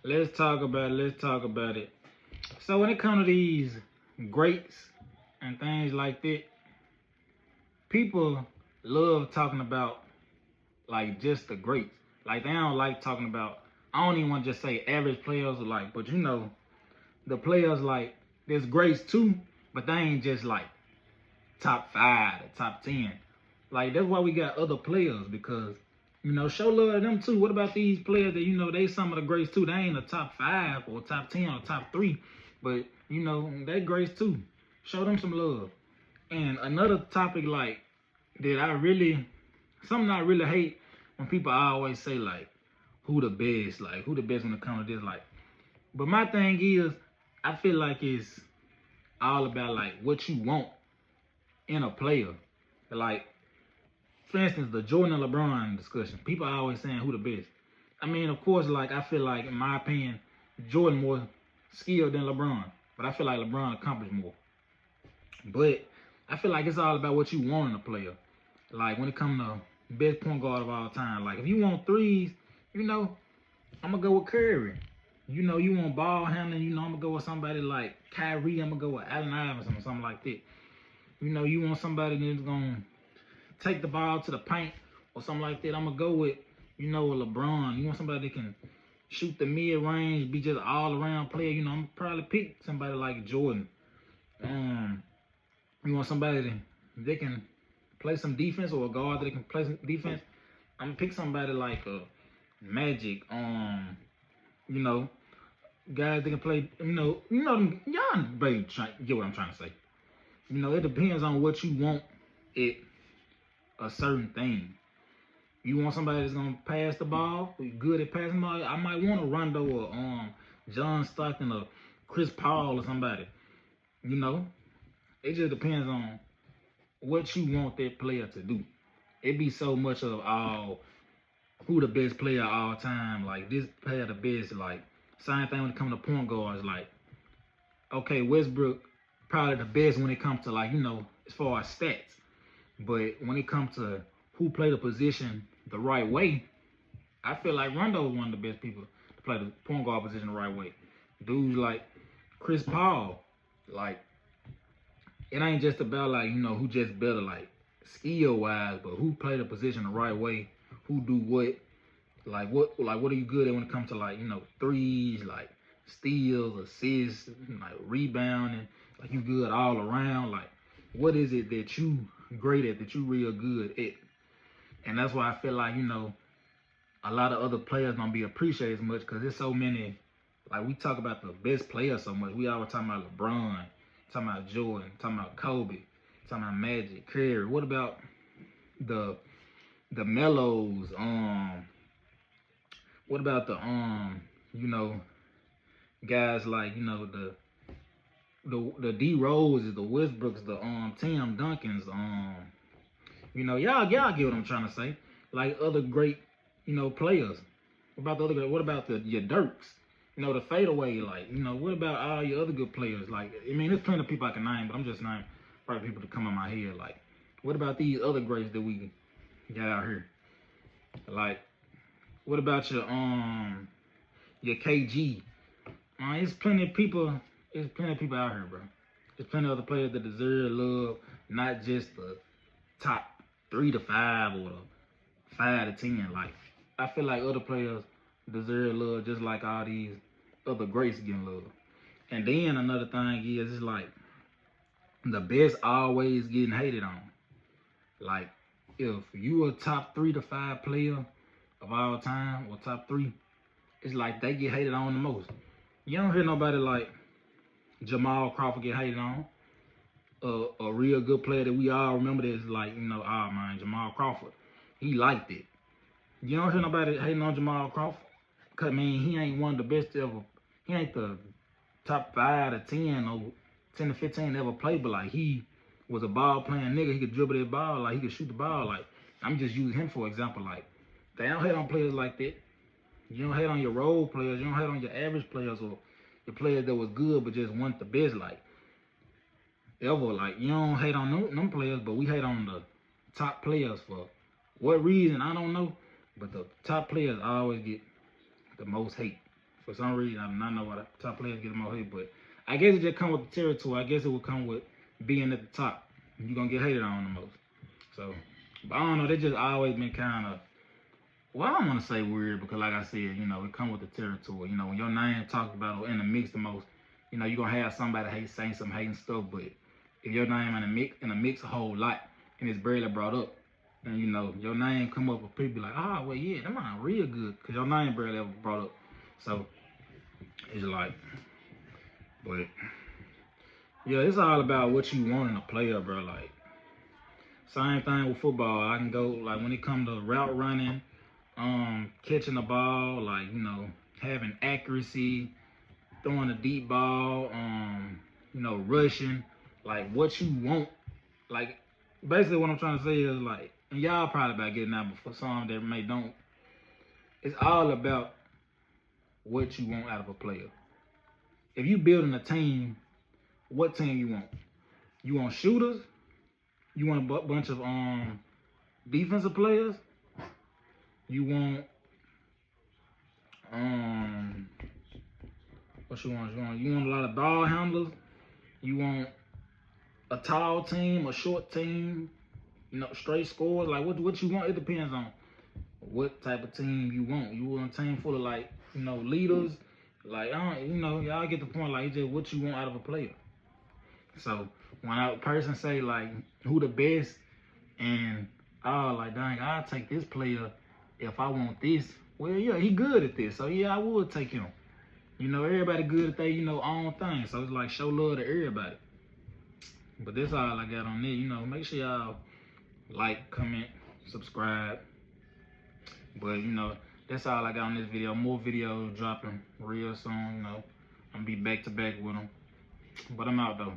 Let's talk about it. Let's talk about it. So when it comes to these greats and things like that, people love talking about like just the greats. Like they don't like talking about. I don't even want to just say average players, like, but you know, the players like there's greats too, but they ain't just like top five or top 10. Like that's why we got other players because you know show love to them too. What about these players that you know they some of the greats too? They ain't a top five or top 10 or top three, but you know they greats too. Show them some love. And another topic like that I really something I really hate when people always say like who the best when it comes to this like. But my thing is I feel like it's all about like what you want in a player. Like for instance, the Jordan and LeBron discussion. People are always saying who the best. I mean, of course, like I feel like in my opinion, Jordan more skilled than LeBron, but I feel like LeBron accomplished more. But I feel like it's all about what you want in a player. Like when it comes to best point guard of all time, like if you want threes, you know, I'm gonna go with Curry. You know, you want ball handling, you know, I'm gonna go with somebody like Kyrie. I'm gonna go with Allen Iverson or something like that. You know, you want somebody that's gonna take the ball to the paint or something like that. I'm gonna go with, you know, LeBron. You want somebody that can shoot the mid range, be just all around player. You know, I'm gonna probably pick somebody like Jordan. You want somebody that can play some defense or a guard that can play some defense. I'm gonna pick somebody like Magic. You know, guys that can play. Y'all baby get what I'm trying to say. You know, it depends on what you want at a certain thing. You want somebody that's gonna pass the ball, good at passing the ball. I might want a Rondo or John Stockton or Chris Paul or somebody. You know, it just depends on what you want that player to do. It be so much of all who the best player of all time. Like this player the best. Like same thing when it comes to point guards. Like okay, Westbrook probably the best when it comes to like as far as stats. But when it comes to who play the position the right way, I feel like Rondo is one of the best people to play the point guard position the right way. Dudes like Chris Paul, like it ain't just about like who just better like skill wise, but who play the position the right way, who do what, what are you good at when it comes to like threes, like steals, assists, like rebounding, like you good all around, like what is it that you great at, that you real good at? And that's why I feel like a lot of other players don't be appreciated as much because there's so many. Like we talk about the best players so much. We always talking about LeBron, talking about Jordan, talking about Kobe, talking about Magic, Curry. What about the Melos? What about the you know, guys like the D Roses, the Westbrooks, the Tim Duncans, y'all get what I'm trying to say. Like other great, players. What about the other? What about your Dirks? The fadeaway. Like, what about all your other good players? Like, I mean, there's plenty of people I can name, but I'm just naming probably people to come in my head. Like, what about these other greats that we got out here? Like, what about your KG? There's plenty of people. There's plenty of people out here, bro. There's plenty of other players that deserve love, not just the top 3 to 5 or the 5 to 10. Like, I feel like other players deserve love just like all these other greats getting love. And then another thing is, it's like the best always getting hated on. Like, if you a top 3 to 5 player of all time or top 3, it's like they get hated on the most. You don't hear nobody like Jamal Crawford get hated on. A real good player that we all remember that's like, man, Jamal Crawford. He liked it. You don't hear nobody hating on Jamal Crawford. Cause I mean, he ain't one of the best ever. He ain't the top 5 to 10 or 10 to 15 ever played, but like he was a ball playing nigga. He could dribble that ball, like he could shoot the ball. Like I'm just using him for example. Like they don't hate on players like that. You don't hate on your role players. You don't hate on your average players or the players that was good but just weren't the best. Like ever. Like you don't hate on them players, but we hate on the top players for what reason I don't know. But the top players always get the most hate. For some reason, I do not know why the top players get more hate, but I guess it just come with the territory. I guess it would come with being at the top. You're gonna get hated on the most. So, but I don't know. They just always been kind of. Well, I don't want to say weird because, like I said, you know, it come with the territory. You know, when your name talked about or in the mix the most, you know, you're gonna have somebody saying some hating stuff. But if your name in the mix a whole lot and it's barely brought up, and you know, your name come up with people like, oh, well, yeah, that might real good because your name barely ever brought up. So it's like, but yeah, it's all about what you want in a player, bro. Like, same thing with football. I can go, like, when it comes to route running, catching the ball, like, you know, having accuracy, throwing a deep ball, you know, rushing, like, what you want. Like, basically what I'm trying to say is, like, and y'all probably about getting out, but for some that may don't, it's all about what you want out of a player. If you building a team, what team you want? You want shooters? You want a bunch of defensive players? You want what you want? You want a lot of ball handlers? You want a tall team, a short team? You know, straight scores? Like what you want? It depends on what type of team you want. You want a team full of, like, you know, leaders? Like, you know, y'all get the point. Like, it's just what you want out of a player. So when a person say, like, who the best, and like, dang, I'll take this player if I want this. Well, yeah, he good at this, so yeah, I would take him. You know, everybody good at their, you know, own thing. So it's like, show love to everybody. But that's all I got on there. You know, make sure y'all like, comment, subscribe. But, you know, that's all I got on this video. More videos dropping real soon, you know. I'm gonna be back to back with them. But I'm out though.